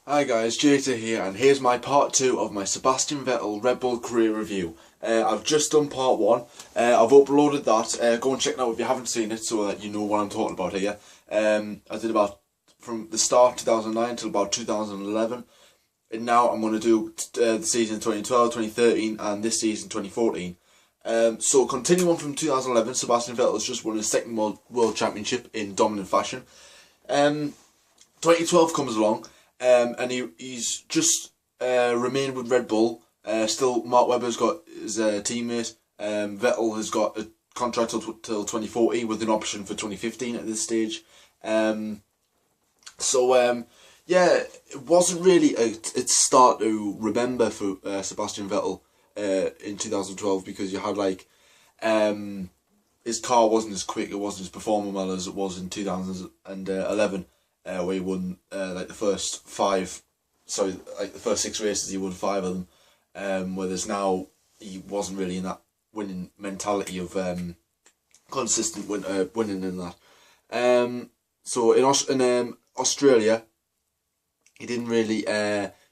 Hi guys, Jata here, and here's my part 2 of my Sebastian Vettel Red Bull career review. I've just done part 1, I've uploaded that, go and check it out if you haven't seen it so that you know what I'm talking about here. I did about from the start 2009 till about 2011, and now I'm going to do the season 2012, 2013 and this season 2014. So continuing on from 2011, Sebastian Vettel has just won his second World Championship in dominant fashion. 2012 comes along, and he's just remained with Red Bull. Still, Mark Webber's got his teammate. Vettel has got a contract till 2014 with an option for 2015 at this stage. Yeah, it wasn't really a start to remember for Sebastian Vettel in 2012, because you had his car wasn't as quick, it wasn't as performing well as it was in 2011. Where he won the first six races, he won 5 of them. Whereas now he wasn't really in that winning mentality of consistent winning in that. So in Australia, he didn't really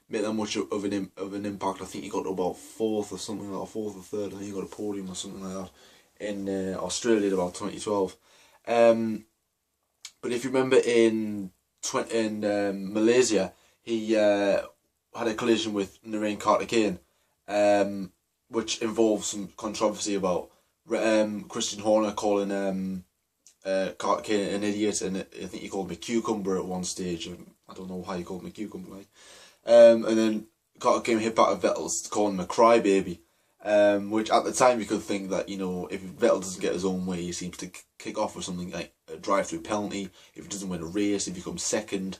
make that much of an impact. I think he got to about 4th or something like that, 4th or 3rd. I think he got a podium or something like that in Australia in about 2012. But if you remember in Malaysia, he had a collision with Narain Karthikeyan, which involved some controversy about Christian Horner calling Karthikeyan an idiot, and I think he called him a cucumber at one stage. I don't know how he called him a cucumber, and then Karthikeyan hit back at Vettel, calling him a crybaby. Which at the time you could think that, if Vettel doesn't get his own way, he seems to kick off with something like a drive-through penalty. If he doesn't win a race, if he comes second,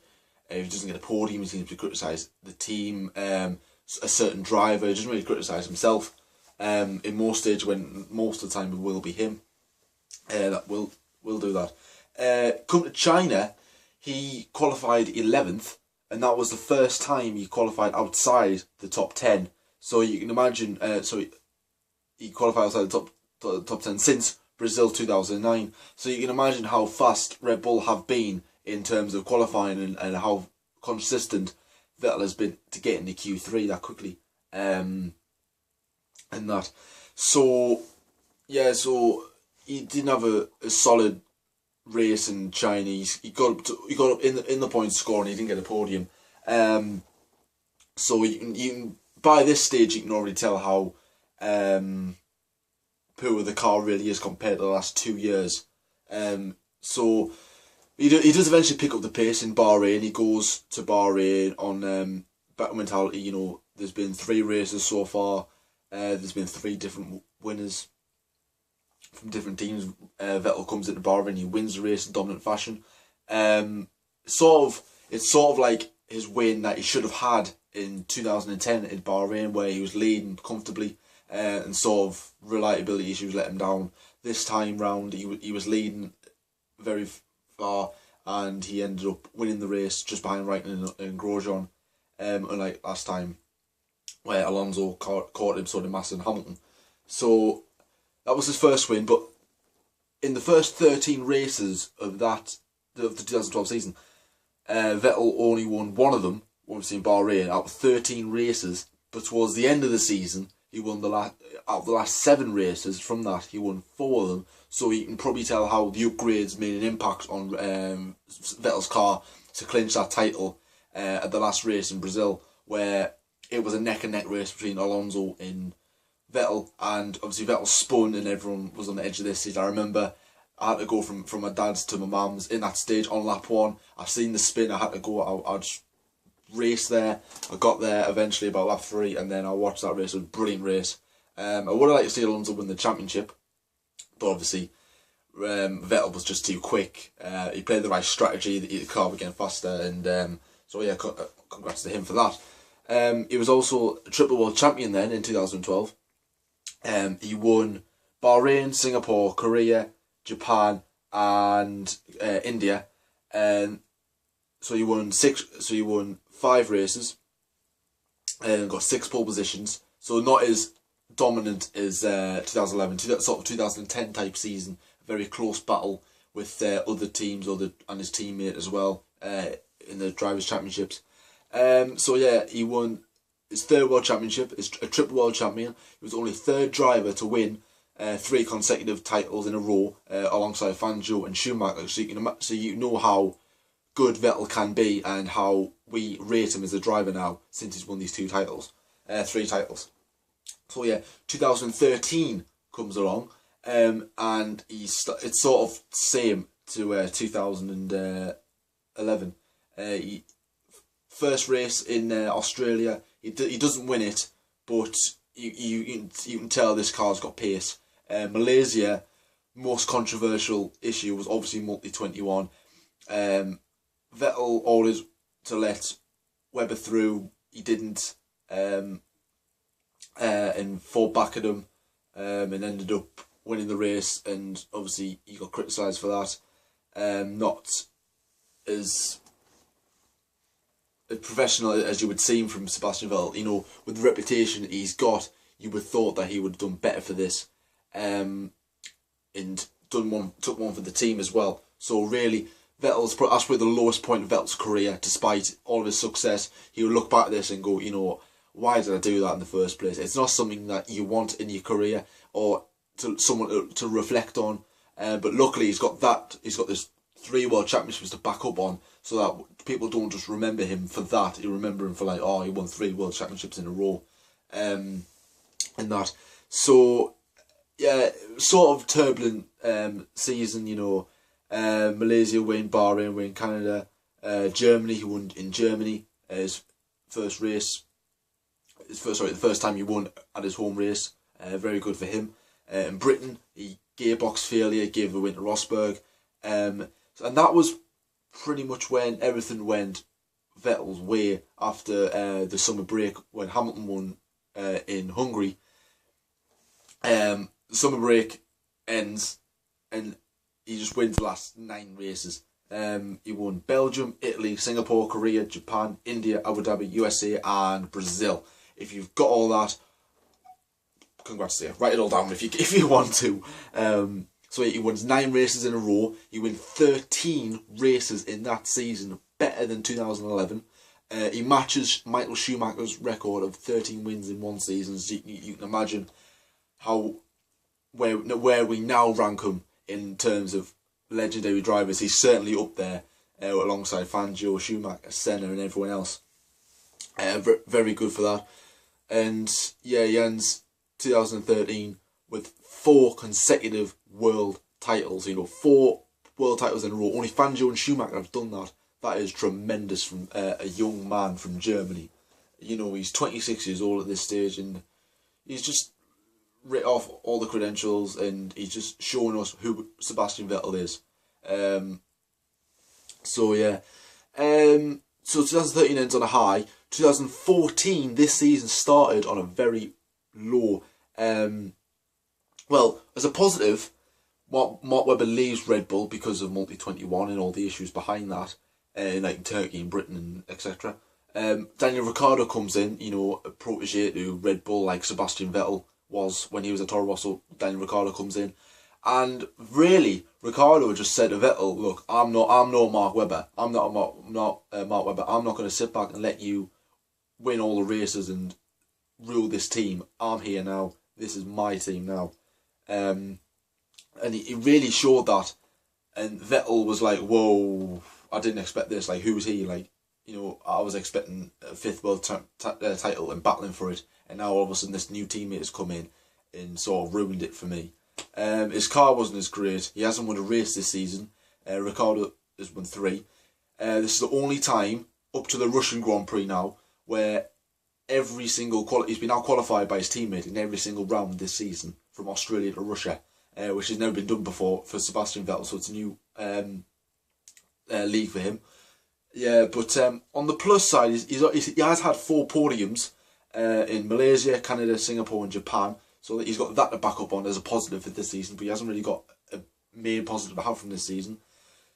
if he doesn't get a podium, he seems to criticise the team, a certain driver. He doesn't really criticise himself. In most stages, when most of the time it will be him that will do that. Come to China, he qualified 11th, and that was the first time he qualified outside the top 10. So you can imagine, he qualified outside the top 10 since Brazil 2009. So you can imagine how fast Red Bull have been in terms of qualifying, and how consistent Vettel has been to get into Q3 that quickly. And that. So, yeah, so he didn't have a solid race in China. He got up in the points score, and he didn't get a podium. So you can by this stage, you can already tell how poor the car really is compared to the last 2 years. So he does eventually pick up the pace in Bahrain. He goes to Bahrain on better mentality. There's been 3 races so far. There's been 3 different winners from different teams. Vettel comes into Bahrain. He wins the race in dominant fashion. It's sort of like his win that he should have had in 2010 in Bahrain, where he was leading comfortably, and sort of reliability issues let him down. This time round, he was leading very far, and he ended up winning the race just behind Raikkonen and Grosjean, unlike last time where Alonso caught him, so did Massa and Hamilton. So that was his first win, but in the first 13 races of the 2012 season, Vettel only won 1 of them, obviously in Bahrain, out of 13 races. But towards the end of the season, he won out of the last 7 races. From that, he won 4 of them. So you can probably tell how the upgrades made an impact on Vettel's car to clinch that title at the last race in Brazil, where it was a neck-and-neck race between Alonso and Vettel, and obviously Vettel spun and everyone was on the edge of this stage. I remember I had to go from my dad's to my mum's in that stage on lap 1. I've seen the spin, I had to go, I just race there. I got there eventually about lap 3, and then I watched that race. It was a brilliant race. I would have liked to see Alonso win the championship, but obviously Vettel was just too quick. He played the right strategy, the car was getting faster, and so yeah, congrats to him for that. He was also a triple world champion then in 2012. He won Bahrain, Singapore, Korea, Japan, and India, and so he won 5 races and got 6 pole positions. So not as dominant as 2011, sort of 2010 type season. A very close battle with other teams, and his teammate as well in the drivers' championships. So yeah, he won his third world championship, is a triple world champion. He was only third driver to win 3 consecutive titles in a row, alongside Fangio and Schumacher. So you know how good Vettel can be and how we rate him as a driver now since he's won these 3 titles. So yeah, 2013 comes along, and it's sort of same to 2011. First race in Australia, he doesn't win it, but you can tell this car's got pace. Malaysia, most controversial issue was obviously multi-21. Vettel always to let Webber through. He didn't, and fought back at him, and ended up winning the race. And obviously he got criticised for that. Not as professional as you would see from Sebastian Vettel. You know, with the reputation he's got, you would have thought that he would have done better for this, and took one for the team as well. So really, that's probably the lowest point of Vettel's career. Despite all of his success, he will look back at this and go, you know, why did I do that in the first place? It's not something that you want in your career or someone to reflect on. But luckily, he's got this 3 world championships to back up on, so that people don't just remember him for that. You remember him for like, oh, he won 3 world championships in a row, and that. So yeah, sort of turbulent season. You know, Malaysia win, Bahrain win, Canada, Germany. He won in Germany his first race. The first time he won at his home race. Very good for him. In Britain, he gearbox failure gave the win to Rosberg. And that was pretty much when everything went Vettel's way after the summer break when Hamilton won in Hungary. The summer break ends and he just wins the last 9 races. He won Belgium, Italy, Singapore, Korea, Japan, India, Abu Dhabi, USA and Brazil. If you've got all that, congrats to you. Write it all down if you want to. So he wins 9 races in a row. He wins 13 races in that season, better than 2011. He matches Michael Schumacher's record of 13 wins in one season. So you can imagine where we now rank him in terms of legendary drivers. He's certainly up there alongside Fangio, Schumacher, Senna and everyone else. Very good for that. And yeah, he ends 2013 with 4 consecutive world titles. You know, 4 world titles in a row. Only Fangio and Schumacher have done that. That is tremendous from a young man from Germany. You know, he's 26 years old at this stage, and he's just writ off all the credentials, and he's just showing us who Sebastian Vettel is. So yeah, so 2013 ends on a high. 2014, this season started on a very low. Well, as a positive, Mark Webber leaves Red Bull because of multi-21 and all the issues behind that, like in Turkey and Britain and etc. Daniel Ricciardo comes in, you know, a protege to Red Bull like Sebastian Vettel was when he was at Toro Rosso. Daniel Ricciardo comes in, and really, Ricciardo just said to Vettel, "Look, I'm no Mark Webber. I'm not Mark Webber. I'm not going to sit back and let you win all the races and rule this team. I'm here now. This is my team now." And he really showed that. And Vettel was like, "Whoa, I didn't expect this. Like, who's he? Like, you know, I was expecting a 5th world title and battling for it. And now all of a sudden this new teammate has come in and sort of ruined it for me." His car wasn't as great. He hasn't won a race this season. Ricciardo has won 3. This is the only time up to the Russian Grand Prix now where every single he's been out qualified by his teammate in every single round this season from Australia to Russia, which has never been done before for Sebastian Vettel. So it's a new league for him. Yeah, but on the plus side, he has had 4 podiums in Malaysia, Canada, Singapore and Japan. So he's got that to back up on as a positive for this season, but he hasn't really got a main positive to have from this season.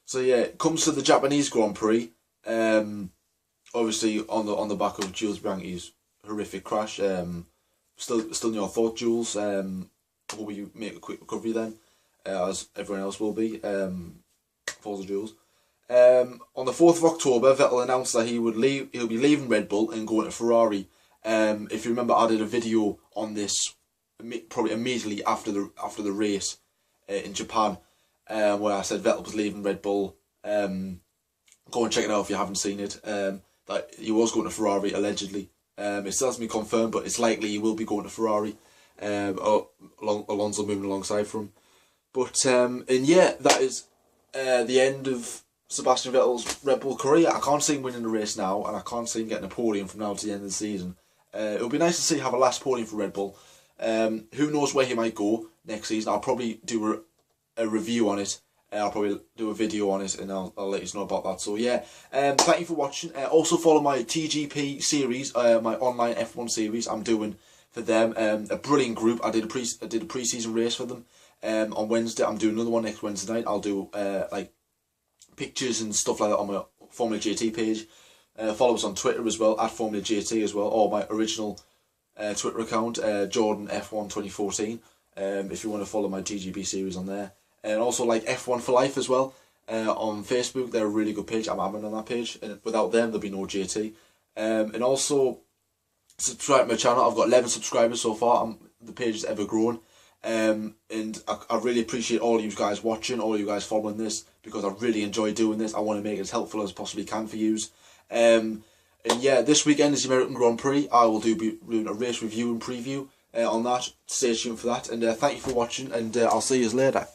So yeah, it comes to the Japanese Grand Prix. Obviously on the back of Jules Bianchi's horrific crash. Still in your thought, Jules. Will you make a quick recovery then, as everyone else will be. Forza Jules. On the 4th of October, Vettel announced that he'll be leaving Red Bull and going to Ferrari. If you remember, I did a video on this probably immediately after the race in Japan, where I said Vettel was leaving Red Bull. Go and check it out if you haven't seen it. That he was going to Ferrari allegedly. It still hasn't been confirmed, but it's likely he will be going to Ferrari. Alonso moving alongside from him. But and yeah, that is the end of Sebastian Vettel's Red Bull career. I can't see him winning the race now, and I can't see him getting a podium from now to the end of the season. It would be nice to see him have a last podium for Red Bull. Who knows where he might go next season? I'll probably do a review on it. I'll probably do a video on it, and I'll let you know about that. So yeah, thank you for watching. Also follow my TGP series, my online F1 series I'm doing for them. A brilliant group. I did a pre-season race for them on Wednesday. I'm doing another one next Wednesday night. I'll do like pictures and stuff like that on my Formula JT page. Follow us on Twitter as well, at Formula JT as well, or my original Twitter account, Jordan F1 2014. If you want to follow my TGP series on there. And also like F1 for Life as well on Facebook. They're a really good page. I'm admin on that page, and without them there'll be no JT. And also subscribe to my channel. I've got 11 subscribers so far. The page has ever grown. And I really appreciate all you guys watching, all you guys following this, because I really enjoy doing this. I want to make it as helpful as possibly can for you. And yeah, this weekend is the American Grand Prix. I will be doing a race review and preview on that. Stay tuned for that. And thank you for watching, and I'll see you later.